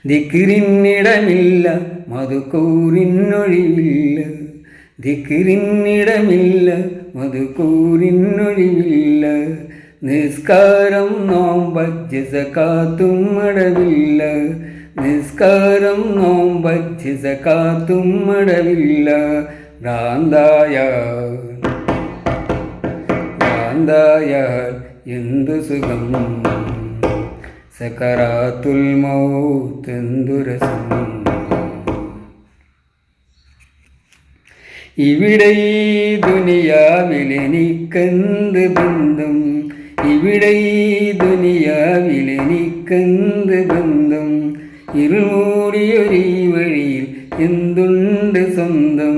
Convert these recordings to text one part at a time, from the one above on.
ദിക്റിന്നിടമില്ല മധുക്കൂറിനൊഴിവില്ല, ദിക്റിന്നിടമില്ല മധുക്കൂറിനൊഴിവില്ല. നിസ്കാരം നോമ്പ് സകാത്തും അടവില്ല, നിസ്കാരം നോമ്പ് സകാത്തും അടവില്ല. ഭ്രാന്തായാൽ എന്തു സുഖം, സകറാത്തുൽ മൗത്ത് എന്തു രസം. ഇവിടെ ഈ ദുനിയാവിലെനിക്കെന്ത് ബന്ധം, ഇവിടെ ഈ ദുനിയാവിലെനിക്കെന്ത് ബന്ധം. ഇരുൾമൂടിയൊരീ വഴിയിൽ എന്തുണ്ട് സ്വന്തം,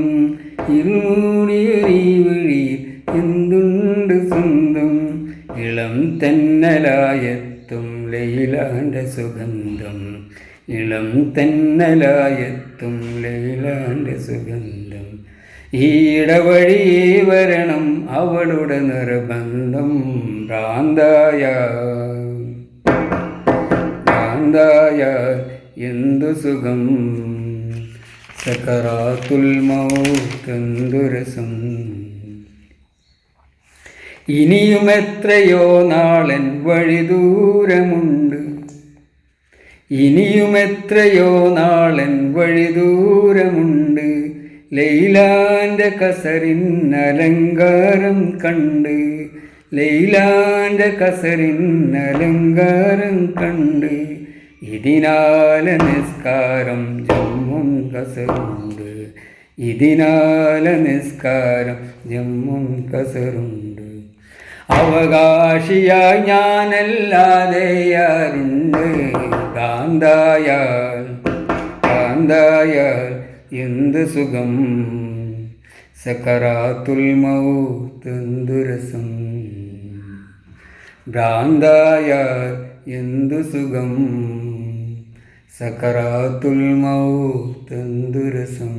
ഇരുൾമൂടിയൊരീ വഴിയിൽ എന്തുണ്ട് സ്വന്തം. ഇളം തെന്നലായെത്തും ലൈലാൻ്റെ സുഗന്ധം, ഇളം തെന്നലായെത്തും ലൈലാൻ്റെ സുഗന്ധം. ഈ ഇടവഴിയേ വരണം അവളുടെ നിർബന്ധം. ഭ്രാന്തായാൽ എന്തു സുഖം, സകറാത്തുൽ മൗത്ത് എന്തു രസം. ഇനിയും എത്രയോ നാളൻ വഴി ദൂരമുണ്ട്, ഇനിയും എത്രയോ നാളൻ വഴി ദൂരമുണ്ട്. ലൈലാൻ്റെ കസറിനലങ്കാരം കണ്ട്, ലൈലാൻ്റെ കസറിനലങ്കാരം കണ്ട്. ഇതിനാല നിസ്കാരം ജമ്മും കസറുണ്ട്, ഇതിനാല നിസ്കാരം ജമ്മും കസറുണ്ട്. അവകാശിയായി ഞാനല്ലാതെ ആരുണ്ട്, ഭ്രാന്തായാൽ എന്ത് സുഖം, സകറാത്തുൽ മൗത്ത് എന്തു രസം. ഭ്രാന്തായാൽ എന്തു സുഖം, സകറാത്തുൽ മൗത്ത് എന്തു രസം.